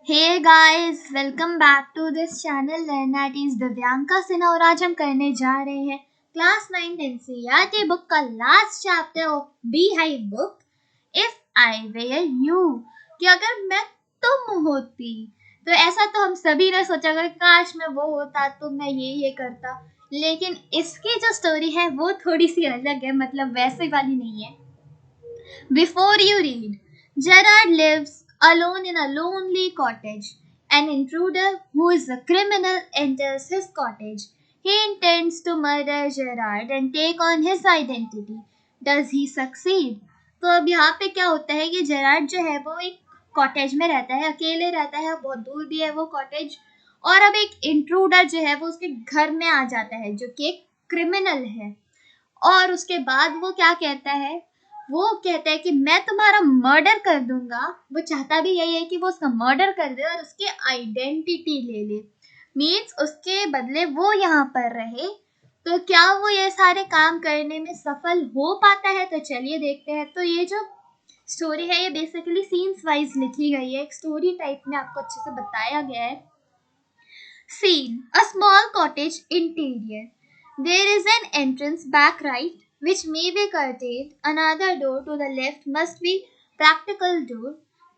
Hey guys, welcome back to this channel and that is Divyanka Sinha और आज हम करने जा रहे हैं क्लास 9 एनसीईआरटी बुक का last chapter of beehive book if I were you कि अगर मैं तुम होती तो ऐसा तो हम सभी ने सोचा अगर काश मैं वो होता तो मैं ये करता। लेकिन इसकी जो स्टोरी है वो थोड़ी सी अलग है, मतलब वैसे वाली नहीं है। Before you read, Gerard lives alone in a lonely cottage. An intruder who is a criminal enters his cottage. He intends to murder Gerard and take on his identity. Does he succeed? तो अब यहाँ पे क्या होता है कि Gerrard जो है वो एक कॉटेज में रहता है, अकेले रहता है, बहुत दूर भी है वो कॉटेज। और अब एक इंट्रूडर जो है वो उसके घर में आ जाता है जो कि एक क्रिमिनल है। और उसके बाद वो क्या कहता है, वो कहता है कि मैं तुम्हारा मर्डर कर दूंगा। वो चाहता भी यही है कि वो उसका मर्डर कर दे और उसकी आइडेंटिटी ले ले, मीन्स उसके बदले वो यहाँ पर रहे। तो क्या वो ये सारे काम करने में सफल हो पाता है? तो चलिए देखते हैं। तो ये जो स्टोरी है ये बेसिकली सीन्स वाइज लिखी गई है, एक स्टोरी टाइप में आपको अच्छे से बताया गया है। Seen a small cottage interior, there is an entrance back right, which may be curtailed. Another door to the left must be practical door.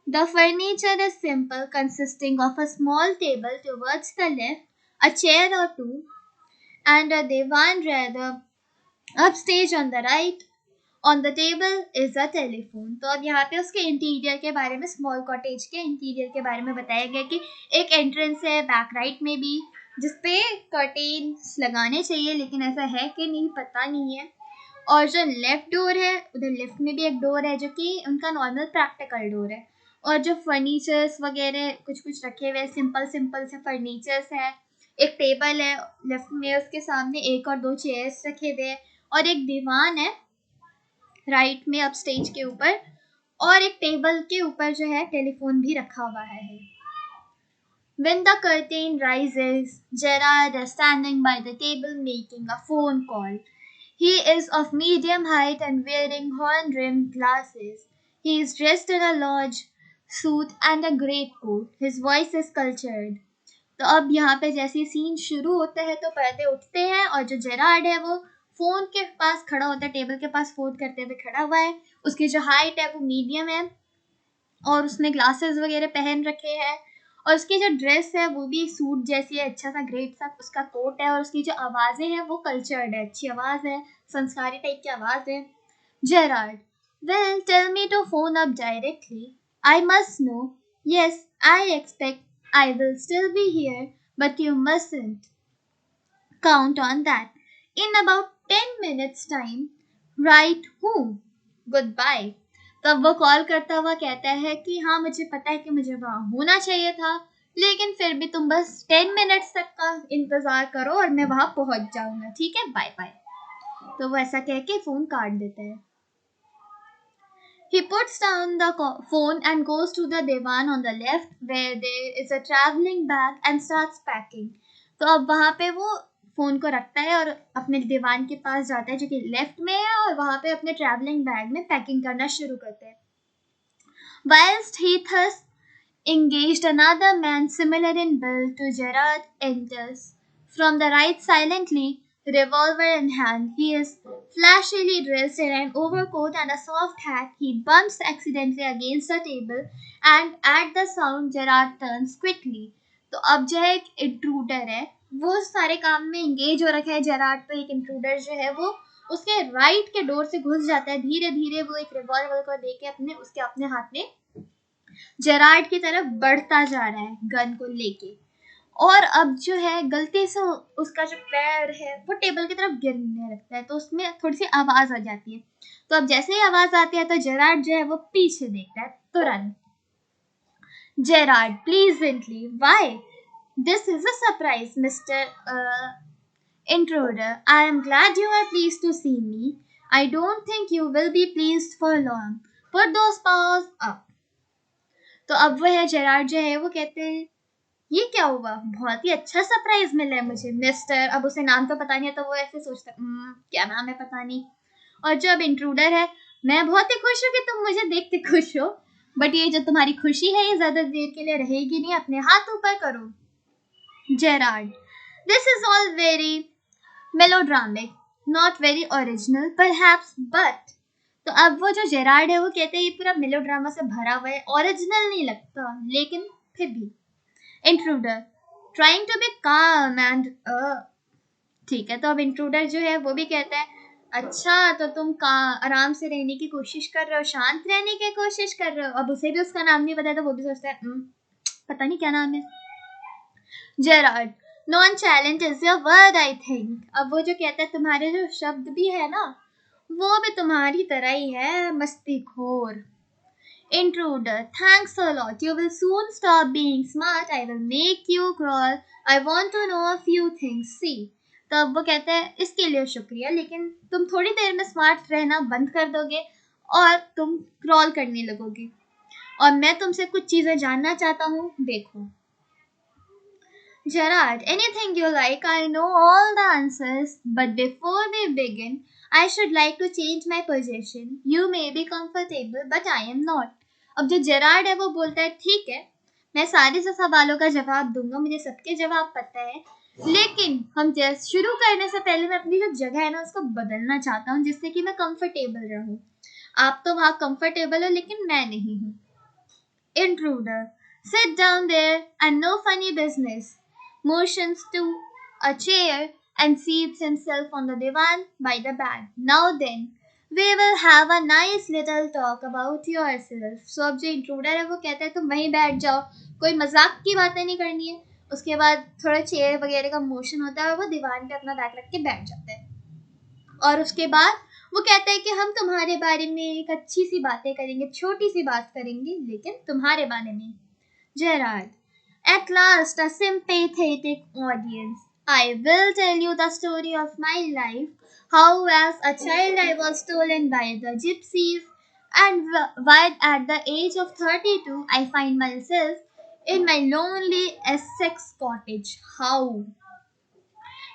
The furniture is simple, consisting of a small table towards the left, a chair or two, and a divan rather upstage on the right. On the table is a telephone. तो अब यहाँ पे उसके interior के बारे में, small cottage के interior के बारे में बताया गया कि एक एंट्रेंस है बैक राइट में भी जिसपे कर्टेन्स लगाने चाहिए, लेकिन ऐसा है कि नहीं पता नहीं है। और जो लेफ्ट डोर है उधर लेफ्ट में भी एक डोर है जो कि उनका नॉर्मल प्रैक्टिकल डोर है। और जो फर्नीचर्स वगैरह कुछ कुछ रखे हुए सिंपल सिंपल से फर्नीचर्स है। एक टेबल है लेफ्ट में, उसके सामने एक और दो चेयर्स रखे हुए हैं और एक दीवान है राइट में अप स्टेज के ऊपर। और एक टेबल के ऊपर जो है टेलीफोन भी रखा हुआ है। When the curtain rises, Gerard is standing by the table making a phone call. He is of medium height and wearing horn-rimmed glasses. He is dressed in a lodge suit and a greatcoat. His voice is cultured. तो अब यहाँ पे जैसे scene शुरू होता है तो पर्दे उठते हैं और जो जेरार्ड है वो फोन के पास खड़ा होता है, टेबल के पास फोन करते हुए खड़ा हुआ है। उसकी जो हाइट है वो मीडियम है और उसने ग्लासेस वगैरह पहन रखे हैं। और उसकी जो ड्रेस है वो भी सूट जैसी है, अच्छा सा ग्रेट सा उसका कोट है। और उसकी जो आवाज़ें हैं वो कल्चर्ड है, अच्छी आवाज़ है, संस्कारी टाइप की आवाज़ है। Gerard, well, tell me to phone up directly. I must know. Yes, I expect I will still be here, but you mustn't count on that. In about 10 minutes time, write who? Goodbye. तब वो call करता हुआ कहता है कि हाँ मुझे पता है कि मुझे वहाँ होना चाहिए था, लेकिन फिर भी तुम बस 10 मिनट्स तक का इंतज़ार करो और मैं वहाँ पहुँच जाऊँगा, ठीक है, बाय बाय। तो वो ऐसा कह के फ़ोन काट देता है। He puts down the phone and goes to the divan on the left where there is a traveling bag and starts packing. तो अब वहाँ पे वो फ़ोन को रखता है और अपने दीवान के पास जाता है जो कि लेफ्ट में है और वहाँ पे अपने ट्रैवलिंग बैग में पैकिंग करना शुरू करता है। Whilst he thus engaged, another man similar in build to Gerard enters. From the right silently, revolver in hand, he is flashily dressed in an overcoat and a soft hat. He bumps accidentally against the table and at the sound Gerard turns quickly. तो अब जो है एक intruder है, वो सारे काम में इंगेज हो रखा है जेरार्ड। तो एक इंट्रूडर जो है वो उसके राइट के डोर से घुस जाता है। धीरे धीरे वो एक रिवॉल्वर को देके उसके अपने हाथ में जेरार्ड की तरफ बढ़ता जा रहा है गन को लेके। और अब जो है गलती से उसका जो पैर है वो टेबल की तरफ गिरने लगता है, तो उसमें थोड़ी सी आवाज आ जाती है। तो अब जैसे ही आवाज आती है तो जेरार्ड जो है वो पीछे देखता है तुरंत। Gerard pleasantly, why? This is a surprise mister intruder. I am glad you are pleased to see me. I don't think you will be pleased for long. Put those paws up. तो अब वो है Gerrard जो है वो कहते हैं ये क्या हुआ, बहुत ही अच्छा सरप्राइज मिला है मुझे मिस्टर। अब उसे नाम तो पता नहीं है तो वो ऐसे सोचता क्या नाम है पता नहीं। और जो अब इंट्रूडर है, मैं बहुत ही खुश हूँ कि तुम मुझे देख के खुश हो, बट ये जो तुम्हारी खुशी है ये ज्यादा देर के लिए रहेगी नहीं, अपने हाथ ऊपर करो। Gerard, this is all very melodramatic, not very original perhaps, but तो अब वो जो जेरार्ड है वो कहते हैं ये पूरा मेलोड्रामा से भरा हुआ है, ओरिजिनल नहीं लगता, लेकिन फिर भी। इंट्रूडर, ट्राइंग टू बी काम एंड ठीक है, तो अब इंट्रूडर जो है वो भी कहता है अच्छा तो तुम आराम से रहने की कोशिश कर रहे हो, शांत रहने की कोशिश कर रहे हो। अब उसे भी उसका नाम नहीं पता है तो वो भी सोचता है पता नहीं क्या नाम है। Gerard, non challenge is your word I think. अब वो जो कहता है तुम्हारे जो शब्द भी है ना वो भी तुम्हारी तरह ही है, मस्तीखोर। Intruder, thanks a lot. You will soon stop being smart. I will make you crawl. I want to know a few things. See. तो अब वो कहते हैं इसके लिए शुक्रिया, लेकिन तुम थोड़ी देर में स्मार्ट रहना बंद कर दोगे और तुम क्रॉल करने लगोगे, और मैं तुमसे कुछ चीजें जानना चाहता हूँ, देखो। Gerard, anything you like, I know all the answers, but before we begin, I should like to change my position. You may be comfortable, but I am not. अब जो जेरार्ड है वो बोलता है ठीक है मैं सारे से सवालों का जवाब दूंगा, मुझे सबके जवाब पता है, लेकिन हम शुरू करने से पहले मैं अपनी जो जगह है ना उसको बदलना चाहता हूँ जिससे कि मैं कंफर्टेबल रहूँ। आप तो वहाँ कंफर्टेबल हो लेकिन मैं नहीं हूँ। Intruder, sit down there and no funny business. Motions to a chair and seats himself on the divan by the bed. Now then, we will have a nice little talk about yourself. So अब जो intruder है वो कहता है तुम वहीं बैठ जाओ, कोई मजाक की बातें नहीं करनी है। उसके बाद थोड़ा चेयर वगैरह का मोशन होता है और वो दीवान पे अपना बैग रख के बैठ जाता है, और उसके बाद वो कहता है कि हम तुम्हारे बारे में एक अच्छी सी बातें करेंगे, छोटी सी बात करेंगे लेकिन तुम्हारे बारे में। Gerard, at last, a sympathetic audience. I will tell you the story of my life. How, as a child, I was stolen by the gypsies, and why, at the age of 32, I find myself in my lonely Essex cottage. How?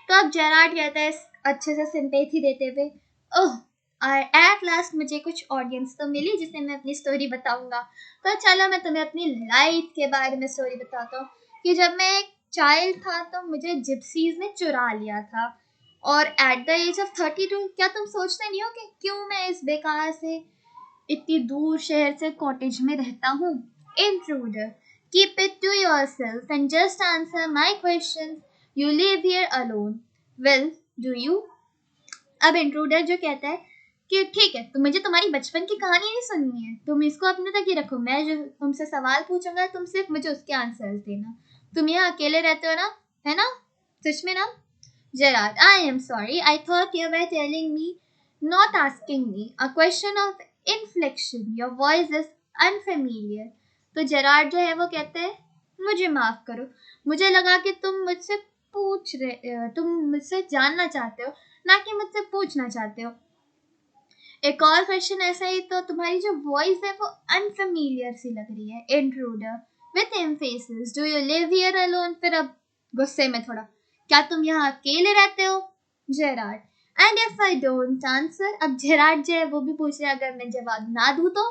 तो अब Gerrard कहता है अच्छे से sympathy देते हुए, ओह at last मुझे कुछ ऑडियंस तो मिली जिसे मैं अपनी स्टोरी बताऊंगा, तो चलो मैं तुम्हें अपनी लाइफ के बारे में स्टोरी बताता हूँ कि जब मैं एक चाइल्ड था तो मुझे जिप्सीज ने चुरा लिया था, और एट द एज ऑफ 32 क्या तुम सोचते नहीं हो कि क्यों मैं इस बेकार से इतनी दूर शहर से कॉटेज में रहता हूँ। Intruder, keep it to yourself and just answer my questions. You live here alone. Well, do you? अब इंट्रूडर जो कहता है कि ठीक है तो मुझे तुम्हारी बचपन की कहानी नहीं सुननी है, तुम इसको अपने तक ही रखो, मैं जो तुमसे सवाल पूछूंगा तुम सिर्फ मुझे उसके आंसर्स देना। तुम यहाँ अकेले रहते हो ना, है ना, सच में ना? Gerard, I am sorry. I thought you were telling me, not asking me. A question of inflection. Your voice is unfamiliar. तो जेरार्ड जो है वो कहते हैं मुझे माफ करो, मुझे लगा कि तुम मुझसे जानना चाहते हो ना कि मुझसे पूछना चाहते हो। एक और क्वेश्चन ऐसा ही, तो तुम्हारी जो वॉइस है वो अनफेमिलियर सी लग रही है। Intruder with emphasis, do you live here alone? फिर अब गुस्से में थोड़ा, क्या तुम यहाँ अकेले रहते हो? Gerard, and if I don't answer? अब जेरार्ड जो है वो भी पूछ रहे हैं अगर मैं जवाब ना दूं तो?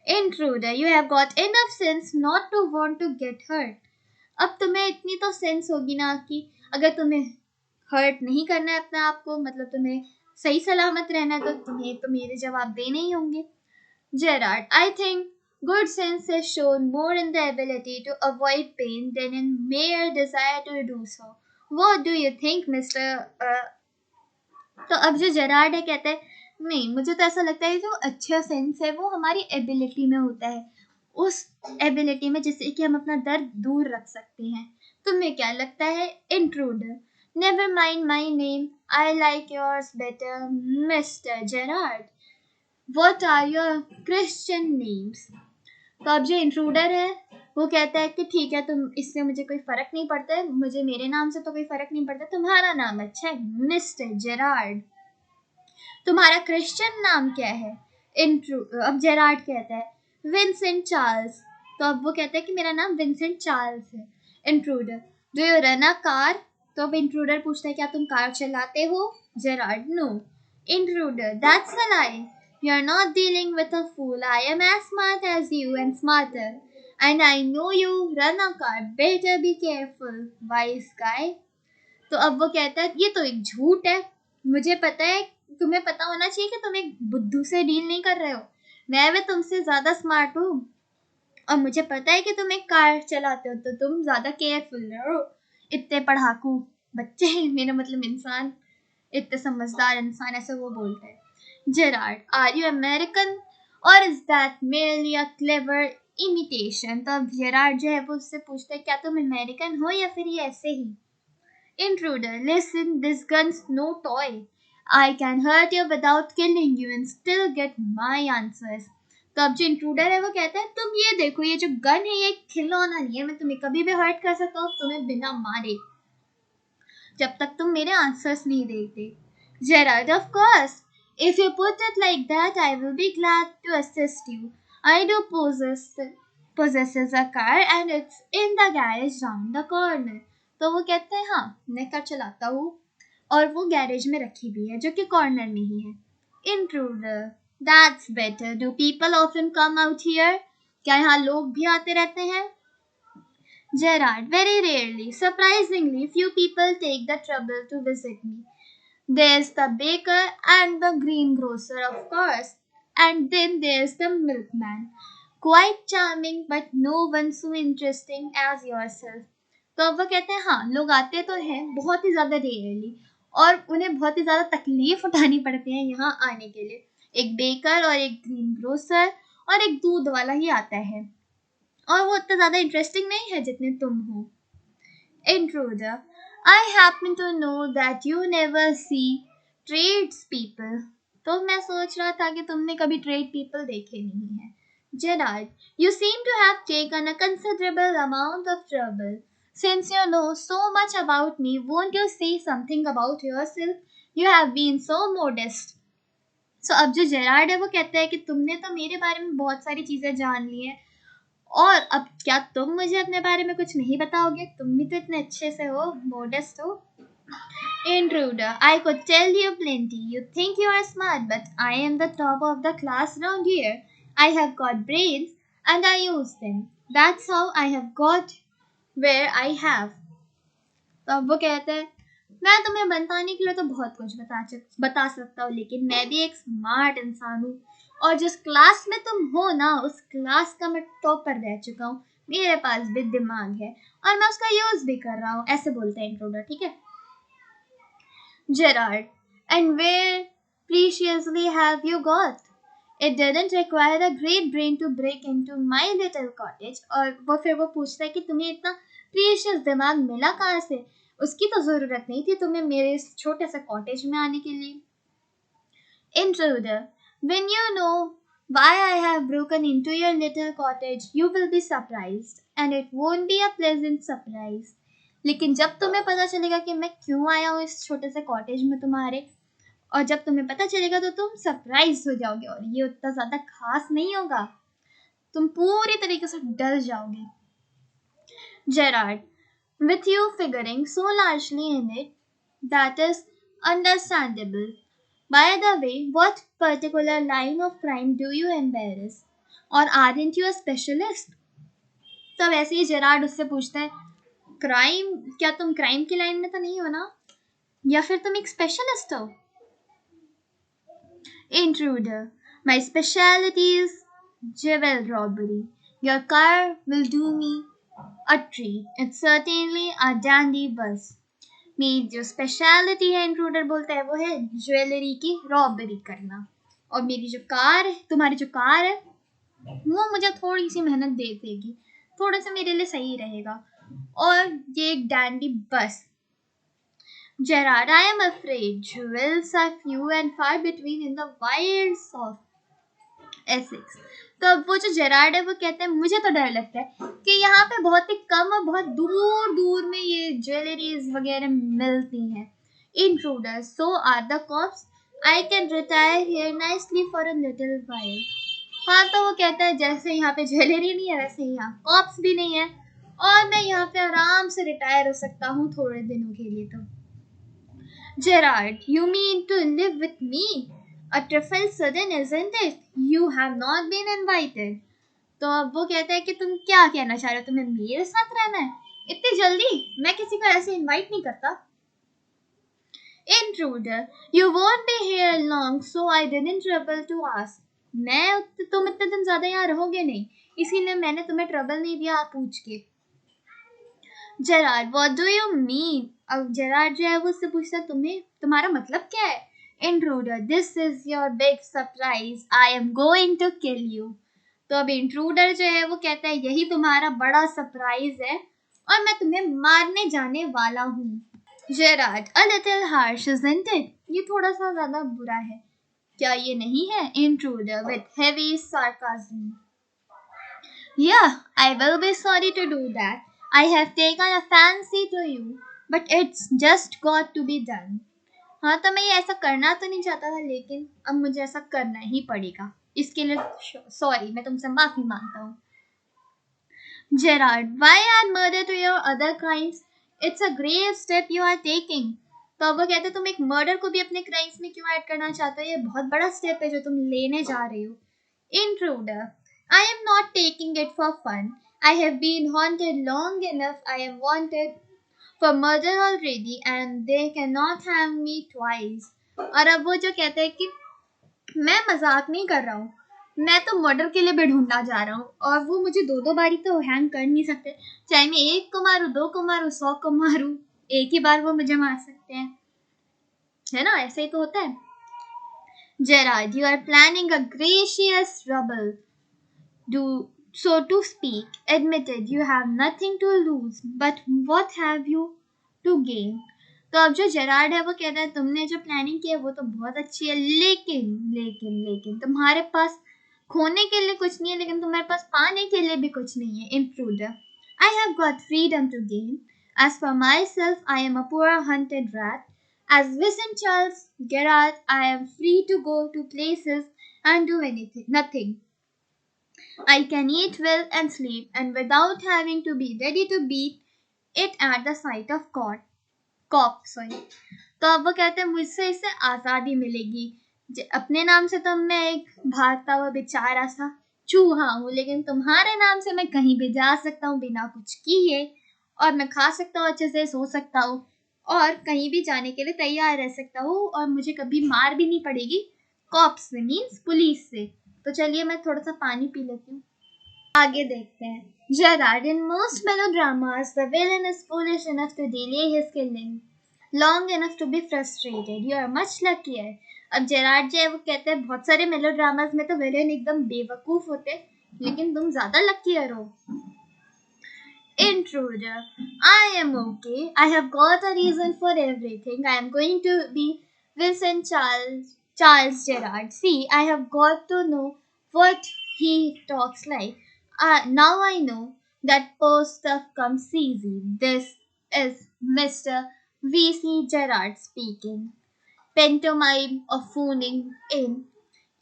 Intruder, you have got enough sense not to want to get hurt. अब तुम्हें इतनी तो सेंस होगी ना कि अगर तुम्हें हर्ट नहीं करना है अपने आप को, मतलब तुम्हें सही सलामत रहना है, तो तुम्हें तो मेरे जवाब देने ही होंगे। Gerard, I think good sense is shown more in the ability to avoid pain than in mere desire to do so. What do you think, Mr. तो अब जो जेरार्ड है कहता है नहीं, मुझे तो ऐसा लगता है जो अच्छा सेंस है वो हमारी एबिलिटी में होता है, उस एबिलिटी में जिससे कि हम अपना दर्द दूर रख सकते हैं। तुम्हें क्या लगता है? Intruder, never mind my name, I like yours better mister Gerard. What are your Christian names? तो अब जो इंट्रूडर है वो कहता है कि ठीक है तुम, इससे मुझे कोई फर्क नहीं पड़ता है, मुझे मेरे नाम से तो कोई फर्क नहीं पड़ता, तुम्हारा नाम अच्छा है मिस्टर जेरार्ड, तुम्हारा क्रिश्चियन नाम क्या है? अब जेरार्ड कहता है विंसेंट चार्ल्स। तो अब वो कहता है कि मेरा नाम विंसेंट चार्ल्स है। Intruder, do you run a car? तो अब इंट्रूडर पूछता है क्या तुम कार चलाते हो? Gerard, no. Intruder, that's a lie, You're not dealing with a fool. I am as smart as you and smarter. And I know you run a car. Better be careful, wise guy. तो अब वो कहता है ये तो एक झूठ है, मुझे पता है, तुम्हें पता होना चाहिए कि तुम एक बुद्धू से डील नहीं कर रहे हो, मैं तुमसे ज्यादा स्मार्ट हूँ और मुझे पता है कि तुम एक कार चलाते हो तो तुम ज्यादा केयरफुल रहो। इतने पढ़ाकू बच्चे, मेरा मतलब इंसान, इतने समझदार इंसान, ऐसे वो बोलते हैं। जेरार्ड, आर यू अमेरिकन और is that merely a clever imitation? तो अब जेरार्ड जो है वो उससे पूछता है क्या तुम अमेरिकन हो या फिर ये ऐसे ही? Intruder, listen, this gun's no toy. I can hurt you without killing you and still get my answers. तो अब जो इंट्रूडर है वो कहता है तुम ये देखो, ये जो गन है ये एक खिलौना नहीं है, मैं तुम्हें कभी भी हर्ट कर सकता हूँ तुम्हें बिना मारे, जब तक तुम मेरे आंसर्स नहीं देते। Gerard, of course. If you put it like that, I will be glad to assist you. I do possesses a car and it's in the garage round the corner. तो वो कहते हैं हाँ मैं कार चलाता हूँ और वो गैरेज में रखी भी है जो कि कॉर्नर में ही है। Intruder, that's better. Do people often come out here? क्या यहाँ लोग भी आते रहते हैं? Gerard, very rarely. Surprisingly, few people take the trouble to visit me. There's the baker and the greengrocer, of course. And then there's the milkman. Quite charming, but no one so interesting as yourself. तो अब वो कहते हैं हाँ लोग आते तो हैं बहुत ही ज़्यादा रेयरली और उन्हें बहुत ही ज़्यादा तकलीफ उठानी पड़ती है यहाँ आने के लिए। एक बेकर और एक ग्रीन ग्रोसर और एक दूध वाला ही आता है और वो उतना ज़्यादा इंटरेस्टिंग नहीं है जितने तुम हो। Intruder, I happen to know that you never see tradespeople. तो मैं सोच रहा था कि तुमने कभी ट्रेड पीपल देखे नहीं हैं। Gerard, you seem to have taken a considerable amount of trouble. Since you know so much about me, won't you say something about yourself? You have been so modest. So अब जो Gerrard है वो कहता है कि तुमने तो मेरे बारे में बहुत सारी चीज़ें जान ली हैं और अब क्या तुम मुझे अपने बारे में कुछ नहीं बताओगे? तुम भी तो इतने अच्छे से हो, modest हो। Intruder, I could tell you plenty. You think you are smart, but I am the top of the class round here. I have got brains and I use them. That's how I have got where I have. तो अब वो कहते हैं मैं तुम्हें बताने के लिए तो बहुत कुछ बता सकता हूँ लेकिन मैं भी एक स्मार्ट इंसान हूँ और जिस क्लास में तुम हो ना उस क्लास का मैं टॉपर रह चुका हूँ, मेरे पास भी दिमाग है और मैं उसका यूज भी कर रहा हूँ, ऐसे बोलते हैं इंट्रोडर। ठीक है। Gerard, and where preciously have you got? It didn't require a great brain to break into my little cottage. और वो फिर वो पूछता है कि तुम्हें इतना प्रीशियस दिमाग मिला कहाँ से? उसकी तो जरूरत नहीं थी तुम्हें मेरे इस छोटे से कॉटेज में आने के लिए। Intruder, when you know why I have broken into your little cottage, you will be surprised, and it won't be a pleasant surprise. लेकिन जब तुम्हें पता चलेगा कि मैं क्यों आया हूँ इस छोटे से कॉटेज में तुम्हारे, और जब तुम्हें पता चलेगा तो तुम सरप्राइज हो जाओगे और ये उतना ज़्यादा खास नहीं होगा, तुम पूरी तरीके से डर जाओगे। Gerard, with you figuring so largely in it, that is understandable. By the way, what particular line of crime do you embarrass? Or aren't you a specialist? तब ऐसे ही जेरार्ड उससे पूछता है क्राइम, क्या तुम क्राइम की लाइन में तो नहीं हो ना, या फिर तुम एक स्पेशलिस्ट हो? Intruder, my specialty is jewel robbery. Your car will do me a treat. It's certainly a dandy bus. मेरी जो स्पेशलिटी है, इंट्रूडर बोलता है, वो है ज्वेलरी की रॉबरी करना और मेरी जो कार है, तुम्हारी जो कार है वो मुझे थोड़ी सी मेहनत दे देगी, थोड़ा सा मेरे लिए सही रहेगा और ये एक डैंडी बस। Gerard, I am afraid jewels are few and far between in the wilds of Essex. तो अब वो जो जेरार्ड है वो कहता है मुझे तो डर लगता है कि यहाँ पे बहुत ही कम और बहुत दूर दूर में ये ज्वेलरीज वगैरह मिलती हैं। Intruder, so are the cops. I can retire here nicely for a little while. हाँ तो वो कहता है जैसे यहाँ पे ज्वेलरी नहीं है वैसे यहाँ कॉप्स भी नहीं है और मैं यहाँ पे आराम से रिटायर हो सकता हूँ थोड़े दिनों के लिए। तो Gerard, you mean to live with me? A trifle sudden, isn't it? You have not been invited. तो अब वो कहता है कि तुम क्या कहना चाह रहे हो, तुम्हें मेरे साथ रहना है इतनी जल्दी? मैं किसी को ऐसे इनवाइट नहीं करता. Intruder, you won't be here long, so I didn't trouble to ask. तुम इतने दिन ज्यादा यहाँ रहोगे नहीं, इसीलिए मैंने तुम्हें ट्रबल नहीं दिया पूछ के. Gerard, what do you mean? अब जेरार्ड जो है वो उससे पूछता है तुम्हारा मतलब क्या है? Intruder, this is your big surprise. I am going to kill you. तो अब इंट्रूडर जो है वो कहता है यही तुम्हारा बड़ा सरप्राइज है और मैं तुम्हें मारने जाने वाला हूँ. Gerard, a little harsh, isn't it? ये थोड़ा सा ज्यादा बुरा है, क्या ये नहीं है? Intruder with heavy sarcasm. Yeah, I will be sorry to do that. I have taken a fancy to you, but it's just got to be done. हाँ, तो मैं ये ऐसा करना तो नहीं चाहता था, लेकिन अब मुझे ऐसा करना ही पड़ेगा. इसके लिए सॉरी, मैं तुमसे माफी मांगता हूँ. Gerard, why add murder to your other crimes? It's a grave step you are taking. तो अब वो कहते तुम एक मर्डर को भी अपने क्राइम्स में क्यों ऐड करना चाहते हो? ये बहुत बड़ा स्टेप है जो तुम लेने जा रहे हो. Intruder, I am not taking it for fun. I have been haunted long enough. I am wanted for murder already and they cannot have me twice. और अब वो जो कहते हैं कि मैं मजाक नहीं कर रहा हूँ, मैं तो मर्डर के लिए भी ढूंढा जा रहा हूँ और वो मुझे दो बारी तो हैंग कर नहीं सकते. चाहे मैं 1 को मारूं, 2 को मारूं, 100 को मारूं, एक ही बार वो मुझे मार सकते हैं, है ना? ऐसे ही तो होता है. Gerard, you are planning a gracious rebel. So to speak. Admitted, you have nothing to lose, but what have you to gain? तो अब जो जेरार्ड है वो कहता है तुमने जो प्लानिंग की है वो तो बहुत अच्छी है, लेकिन लेकिन लेकिन तुम्हारे पास खोने के लिए कुछ नहीं है, लेकिन तुम्हारे पास पाने के लिए भी कुछ नहीं है. Intruder, I have got freedom to gain. As for myself, I am a poor hunted rat. As Vincent Charles Gerard, I am free to go to places and do nothing. I can eat well and sleep, and without having to be ready to beat it at the sight of cop. तो अब वो कहते हैं मुझसे इससे आज़ादी मिलेगी. अपने नाम से तो मैं एक भागता हुआ बेचारा सा चूहा हूँ, लेकिन तुम्हारे नाम से मैं कहीं भी जा सकता हूँ बिना कुछ किए, और मैं खा सकता हूँ, अच्छे से सो सकता हूँ, और कहीं भी जाने के लिए तैयार रह सकता हूँ, और मुझे कभी मार भी नहीं पड़ेगी कॉप्स से, मीन्स पुलिस से. तो चलिए मैं थोड़ा सा पानी पी लेती हूँ. आगे देखते हैं. Gerard, in most melodramas, the villain is foolish enough to delay his killing long enough to be frustrated. You are much luckier. अब जेरार्ड जो है वो कहते हैं बहुत सारे मेलोड्रामास में तो विलेन एकदम बेवकूफ होते, लेकिन तुम ज्यादा लकीयर हो. Intruder, I am okay. I have got a reason for everything. I am going to be Vincent Charles Gerard. See, I have got to know what he talks like. Now I know that post stuff comes easy. This is Mr. V.C. Gerard speaking. Pantomime of phoning in,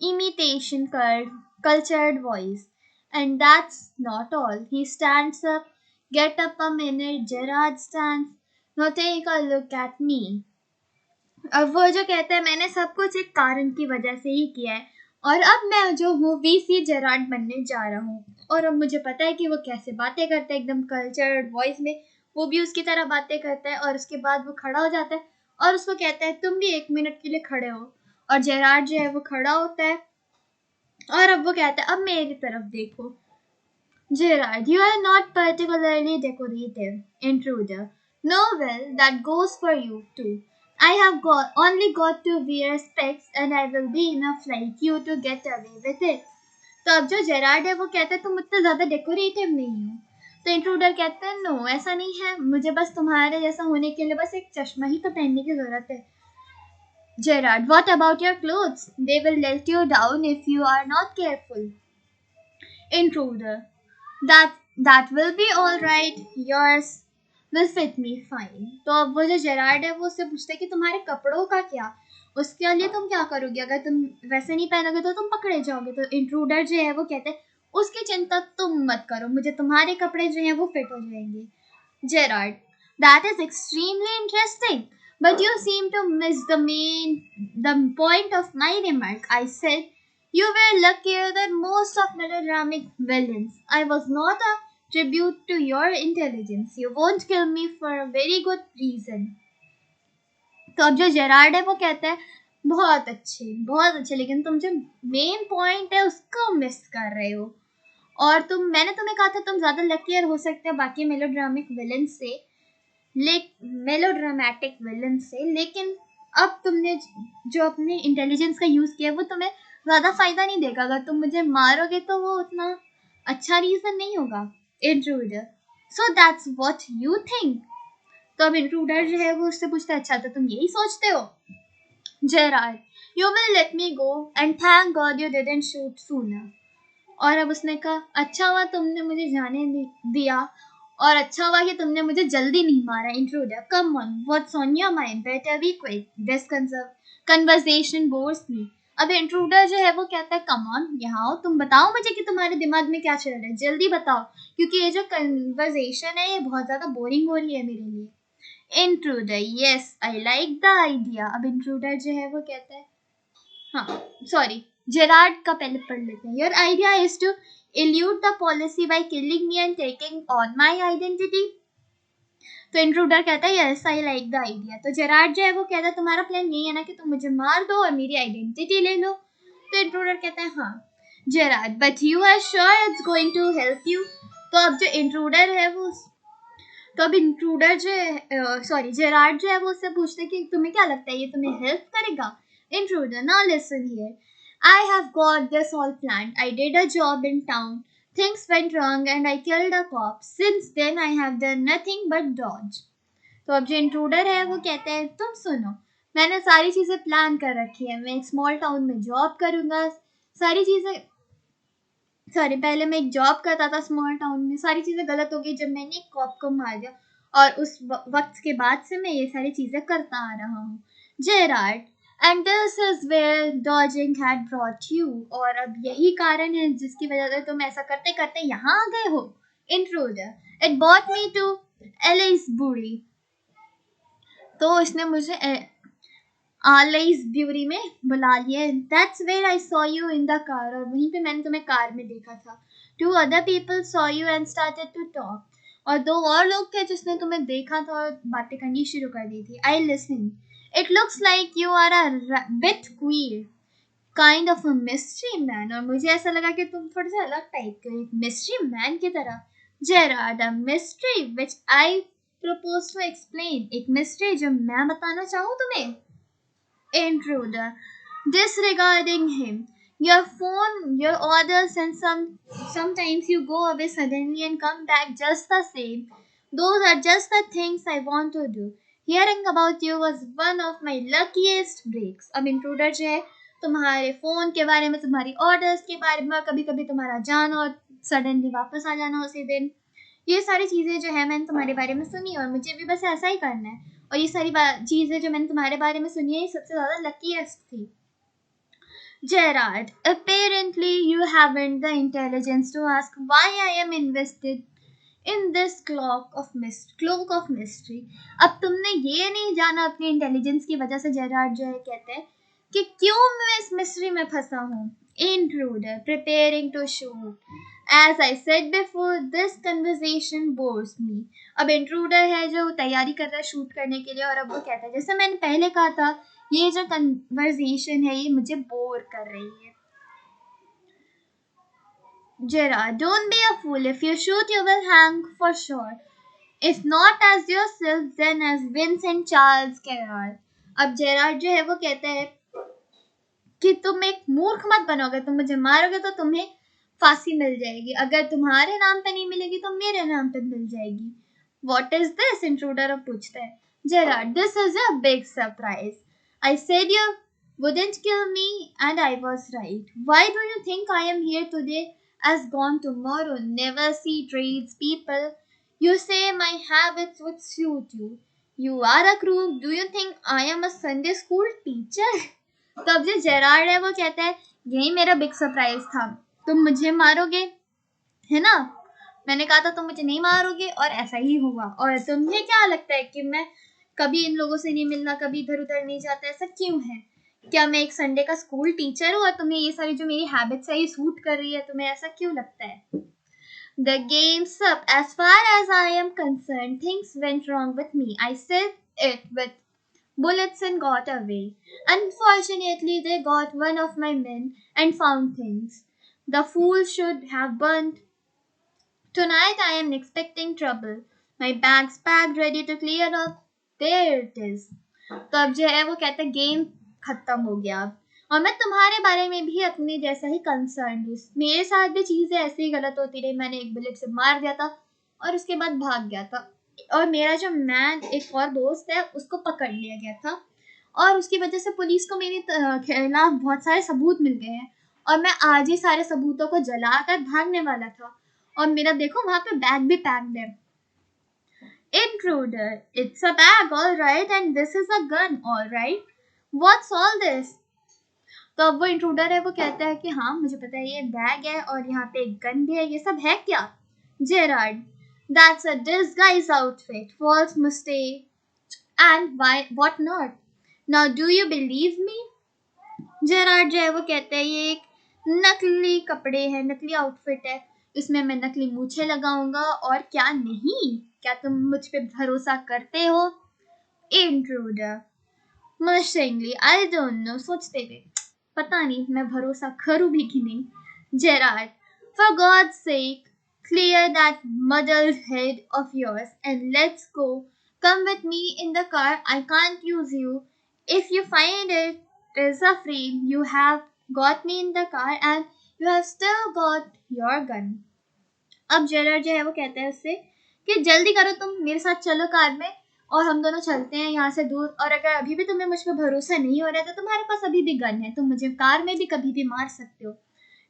imitation cultured voice. And that's not all. He stands up. Get up a minute, Gerard stands. Now take a look at me. अब वो जो कहता है मैंने सब कुछ एक कारण की वजह से ही किया है, और अब मैं जो हूँ वीसी जेरार्ड बनने जा रहा हूँ, और अब मुझे पता है कि वो कैसे बातें करता है, एकदम कल्चर्ड वॉइस में वो भी उसकी तरह बातें करता है. और उसके बाद वो खड़ा हो जाता है और उसको कहता है तुम भी 1 मिनट के लिए खड़े हो. और जेरार्ड जो है वो खड़ा होता है और अब वो कहता है अब मेरी तरफ देखो. Gerard, you are not particularly decorative. Intruder, no, well, that goes for you too. I have only got to wear specs and I will be enough like you to get away with it. तो अब जो Gerrard है वो कहता है तुम उतना ज्यादा डेकोरेटिव नहीं हो. तो इंट्रूडर कहते हैं नो, ऐसा नहीं है, मुझे बस तुम्हारे जैसा होने के लिए बस एक चश्मा ही तो पहनने की जरूरत है. Gerard, what about your clothes? They will let you down if you are not careful. Intruder, that will be all right. Yours will fit me fine. तो अब वो जो जेरार्ड है वो उससे पूछते कि तुम्हारे कपड़ों का क्या, उसके लिए तुम क्या करोगे, अगर तुम वैसे नहीं पहनोगे तो तुम पकड़े जाओगे. तो इंट्रूडर जो है वो कहते हैं उसकी चिंता तुम मत करो, मुझे तुम्हारे कपड़े जो हैं वो फिट हो जाएंगे. Gerard, that is extremely interesting. But you seem to miss the point of my remark. I said you were luckier than most of melodramatic villains. I was not a tribute to your intelligence. You won't kill me for a very good reason. तो अब जो Gerrard है वो कहता है बहुत अच्छे, लेकिन तुम जो मेन पॉइंट है उसको मिस कर रहे हो। और मैंने तुम्हें कहा था तुम ज्यादा लकीर हो सकते हो बाकी मेलोड्रामेटिक विलन से, लेकिन अब तुमने जो अपने इंटेलिजेंस का यूज किया वो तुम्हें ज्यादा फायदा नहीं देगा। अगर तुम मुझे मारोगे तो वो उतना अच्छा रीजन नहीं होगा। Intruder, so that's what you think. तो अब इंट्रूडर जो है वो उससे पूछता है, अच्छा तो तुम यही सोचते हो? Gerard, you will let me go and thank God you didn't shoot sooner. और अब उसने कहा, अच्छा हुआ तुमने मुझे जाने दिया और अच्छा हुआ कि तुमने मुझे जल्दी नहीं मारा। Intruder, come on, what's on your mind, better be quick, this conversation bores me. अब इंट्रूडर जो है वो कहता है, कम ऑन, यहाँ आओ, तुम बताओ मुझे कि तुम्हारे दिमाग में क्या चल रहा है, जल्दी बताओ, क्योंकि ये जो कन्वर्सेशन है ये बहुत ज्यादा बोरिंग हो रही है मेरे लिए। Intruder, yes I like the idea. अब इंट्रूडर जो है वो कहता है, हाँ सॉरी, जेरार्ड का पहले पढ़ लेते हैं। Your idea is to elude the policy by killing me and taking on my identity. तो इंट्रूडर कहता है, yes I like the idea. तो जेरार्ड जो है वो कहता है, तुम्हारा प्लान यही है ना कि तुम मुझे मार दो और मेरी आइडेंटिटी ले लो? तो इंट्रूडर कहता है, हाँ। Gerard, but you are sure it's going to help you? तो अब जो इंट्रूडर है वो तो अब इंट्रूडर जो है सॉरी जेरार्ड जो है वो उससे पूछते हैं कि तुम्हें क्या लगता है ये तुम्हें हेल्प करेगा? Intruder, now listen here. I have got this all planned. I did a job in town. Things went wrong and I killed a cop. Since then I have done nothing but dodge. तो अब जो intruder है वो कहता है, तुम सुनो, मैंने सारी चीजें प्लान कर रखी है। मैं एक स्मॉल टाउन में जॉब करूंगा, सारी चीजें सॉरी पहले मैं एक जॉब करता था स्मॉल टाउन में, सारी चीजें गलत हो गई जब मैंने एक कॉप को मार दिया और उस वक्त के बाद से मैं ये सारी चीजें करता आ रहा हूँ। Gerard, and this is where dodging had brought you. और अब यही कारण है जिसकी वजह से तुम ऐसा करते करते यहाँ आ गए हो। Intruder, it bought me to Aylesbury. तो इसने मुझे एलिसबुरी में बुला लिया। That's where I saw you in the car. और वहीं पे मैंने तुम्हें कार में देखा था। Two other people saw you and started to talk. और दो और लोग थे जिसने तुम्हें देखा था और बातें करनी शुरू कर दी थी। I listen, it looks like you are a bit queer, kind of a mystery man. और मुझे ऐसा लगा कि तुम थोड़े से अलग टाइप के, एक मिस्ट्री मैन की तरह। Gerard, a mystery which I propose to explain. एक मिस्ट्री जो मैं बताना चाहूँ तुम्हें? Intruder, disregarding him, your phone, your orders, and sometimes you go away suddenly and come back just the same. Those are just the things I want to do. Hearing about you was one of my luckiest breaks. अब intruder जो है तुम्हारे phone के बारे में, तुम्हारी orders के बारे में, कभी कभी तुम्हारा जाना और सडनली वापस आ जाना उसी दिन, ये सारी चीजें जो है मैंने तुम्हारे बारे में सुनी और मुझे भी बस ऐसा ही करना है। और ये सारी चीजें जो मैंने तुम्हारे बारे में सुनी है ये सबसे ज्यादा लकीएस्ट थी। Gerard, apparently you haven't the intelligence to ask why I am invested in this cloak of mystery. अब तुमने ये नहीं जाना अपनी इंटेलिजेंस की वजह से, जेरार्ड जो है कहते हैं, कि क्यों मैं इस मिस्ट्री में फंसा हूँ। Intruder, preparing to shoot. As I said before, this conversation bores me. अब इंट्रूडर है जो तैयारी कर रहा है शूट करने के लिए और अब वो कहता है, जैसे मैंने पहले कहा था, ये जो कन्वर्सेशन है ये मुझे बोर कर रही है। Gerard, don't be a fool. If you shoot, you will hang for sure. If not as yourself, then as Vincent Charles Gerard. अब जेरार्ड जो है वो कहता है कि तुम एक मूर्ख मत बनोगे, तुम मुझे मारोगे तो तुम्हें फांसी मिल जाएगी, अगर तुम्हारे नाम पे नहीं मिलेगी तो मेरे नाम पे मिल जाएगी। What is this? इंट्रूडर अब पूछता है। Gerard, this is a big surprise. I said you wouldn't kill me and I was right. Why do you think I am here today as gone tomorrow? Never see tradespeople. You say my habits would suit you. You are a crook. Do you think I am a Sunday school teacher? तो अब जो Gerrard है वो कहता है, यही मेरा big surprise था, तुम मुझे मारोगे है ना, मैंने कहा था तुम मुझे नहीं मारोगे और ऐसा ही हुआ। और तुम्हें क्या लगता है कि मैं कभी इन लोगों से नहीं मिलना, कभी इधर उधर नहीं जाता, ऐसा क्यों है? क्या मैं एक संडे का स्कूल टीचर हूँ और तुम्हें ये सारी जो मेरी हैबिट्स है ये सूट कर रही है? तुम्हें ऐसा क्यों लगता है? The game's up. As far as I am concerned, things went wrong with me. I saved it with bullets and got away. Unfortunately, they got one of my men and found things. The fool should have burned. Tonight I am expecting trouble. My bag's packed, ready to clear up. There it is. तो अब जो है वो कहते हैं game खत्म हो गया अब, और मैं तुम्हारे बारे में भी अपने जैसा ही कंसर्न हूँ। मेरे साथ भी चीजें ऐसे ही गलत होती रही। मैंने एक बुलेट से मार दिया था और उसके बाद भाग गया था, और मेरा जो मैन एक और दोस्त है उसको पकड़ लिया गया था, और उसकी वजह से पुलिस को मेरे खिलाफ बहुत सारे सबूत मिल गए हैं, और मैं आज ही सारे सबूतों को जलाकर भागने वाला था, और मेरा देखो वहां पे बैग भी पैक्ड है। Intruder, it's a bag, all right, and this is a gun, all right. What's all this? तो अब वो इंट्रूडर है वो कहता है कि हाँ मुझे पता है ये बैग है और यहाँ पे एक गन भी है, ये सब है क्या? Gerard, that's a disguise outfit, false mistake, and why what not? Now do you believe me? Gerard जो है वो कहता है ये एक नकली कपड़े हैं, नकली आउटफिट है, इसमें मैं नकली मूछें लगाऊंगा और क्या नहीं? क्या तुम मुझ पे भरोसा करते हो? इंट्रूडर, मशिंगली, आई डोंट नो, सोचते हुए, पता नहीं मैं भरोसा करूं भी कि नहीं। Gerard, for God's sake, clear that muddled head of yours and let's go. Come with me in the car. I can't use you. If you find it is a frame, you have got me in the car and you have still got your gun. अब Gerard जो है वो कहता है उससे कि जल्दी करो, तुम मेरे साथ चलो कार में और हम दोनों चलते हैं यहाँ से दूर, और अगर अभी भी तुम्हें मुझ पर भरोसा नहीं हो रहा है तो तुम्हारे पास अभी भी गन है, तुम मुझे कार में भी कभी भी मार सकते हो।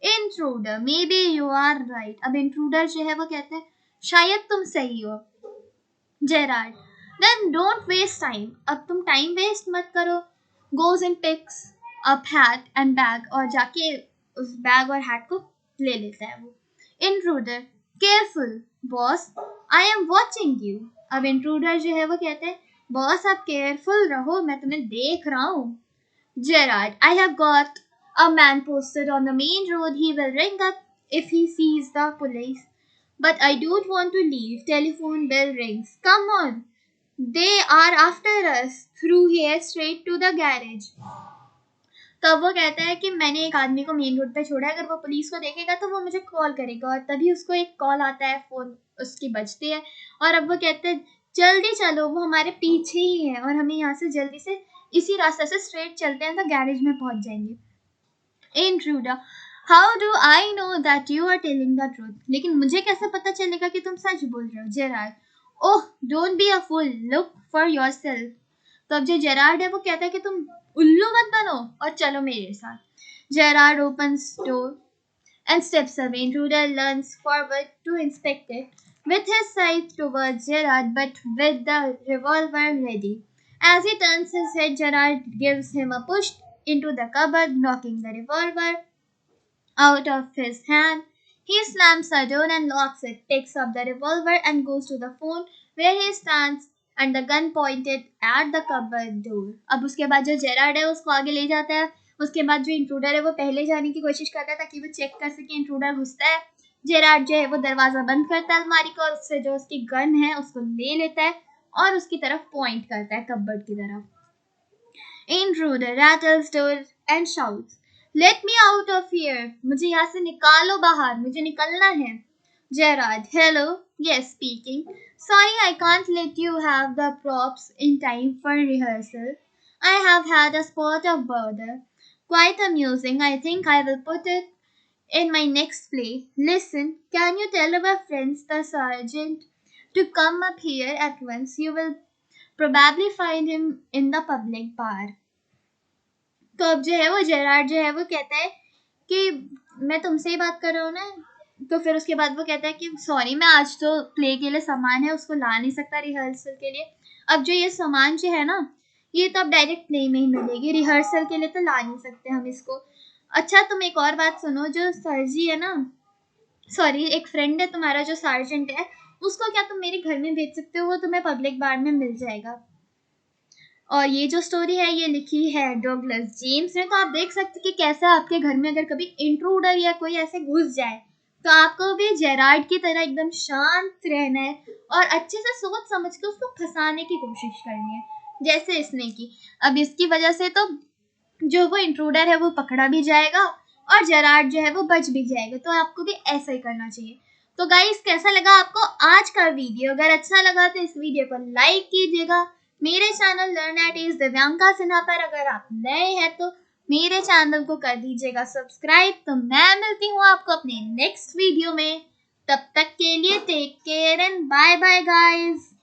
Intruder, maybe you are right. अब इंट्रूडर जो है वो कहते हैं शायद तुम सही हो। Gerard, then don't waste time, अब तुम टाइम वेस्ट मत करो। Goes and picks up hat and bag, और जाके उस बैग और हैट को ले लेता है वो। Intruder, careful boss, I am watching you. अब इंट्रूडर जो है वो कहते हैं बॉस आप केयरफुल रहो, मैं तुम्हें देख रहा हूँ। Gerard, I have got a man posted on the main road. He will ring up if he sees the police. But I don't want to leave. Telephone bell rings. Come on. They are after us. Through here straight to the garage. तब वो कहता है कि मैंने एक आदमी को main road पे छोड़ा है, अगर वो पुलिस को देखेगा तो वो मुझे कॉल करेगा, और तभी उसको एक कॉल आता है, फोन उसकी बजती है, और अब वो कहते हैं जल्दी चलो, वो हमारे पीछे ही है और हमें यहाँ से जल्दी से इसी रास्ते से स्ट्रेट चलते हैं तो गैरेज में पहुंच जाएंगे। Intruder, how do I know that you are telling the truth, लेकिन मुझे कैसे पता चलेगा कि तुम सच बोल रहे हो? Gerard, oh don't be a fool, look for yourself. तो अब जो जेरार्ड है वो कहता है कि तुम उल्लू मत बनो और चलो मेरे साथ। Gerard opens door and steps away. Intruder leans forward to inspect it, with his sight towards Gerard, but with the revolver ready. As he turns his head, Gerard gives him a push into the cupboard, knocking the revolver out of his hand. He slams the door and locks it, picks up the revolver and goes to the phone where he stands and the gun pointed at the cupboard door. अब उसके बाद जो Gerrard है उसको आगे ले जाता है, उसके बाद जो इंट्रूडर है वो पहले जाने की कोशिश करता है ताकि वो चेक कर सके इंट्रूडर घुसता है। जेरार्ड जो है वो दरवाजा बंद करता है अलमारी को, और उससे जो उसकी गन है उसको ले लेता है और उसकी तरफ पॉइंट करता है, कपबोर्ड की तरफ। Intruder rattles door and shouts, "Let me out of here! मुझे यहाँ से निकालो बाहर, मुझे निकलना है." Gerard, hello, yes, speaking. Sorry, I can't let you have the props in time for rehearsal. I have had a spot of bother. Quite amusing. I think I will put it in my next play. Listen, can you tell our friends, the sergeant, to come up here at once? You will probably find him in the public bar. तो अब जो है वो Gerrard जो है वो कहता है कि मैं तुमसे ही बात कर रहा हूँ ना, तो फिर उसके बाद वो कहता है कि सॉरी मैं आज तो प्ले के लिए सामान है उसको ला नहीं सकता रिहर्सल के लिए। अब जो ये सामान जो है ना ये तो अब डायरेक्ट प्ले में ही मिलेगी, रिहर्सल के लिए तो ला नहीं सकते हम इसको। अच्छा तुम एक और बात सुनो, जो सर जी है ना, सॉरी एक फ्रेंड है तुम्हारा जो सार्जेंट है, उसको क्या तुम मेरे घर में भेज सकते हो? वो तुम्हें पब्लिक बार में मिल जाएगा। और ये जो स्टोरी है ये लिखी है डगलस जेम्स ने। तो आप देख सकते हैं कि कैसे आपके घर में अगर कभी इंट्रूडर या कोई ऐसे घुस जाए तो आपको भी जेरार्ड की तरह एकदम शांत रहना है और अच्छे से सोच समझ के उसको फंसाने की कोशिश करनी है, जैसे इसने की। अब इसकी वजह से तो जो वो इंट्रूडर है वो पकड़ा भी जाएगा और जेरार्ड जो है वो बच भी जाएगा। तो आपको भी ऐसा ही करना चाहिए। तो गाइस, कैसा लगा आपको आज का वीडियो? अगर अच्छा लगा तो इस वीडियो को लाइक कीजिएगा। मेरे channel learn eight is Divyanka Sinha पर अगर आप नए हैं तो मेरे चैनल को कर दीजिएगा सब्सक्राइब। तो मैं मिलती हूँ आपको अपने नेक्स्ट वीडियो में। तब तक के लिए take care and bye bye guys.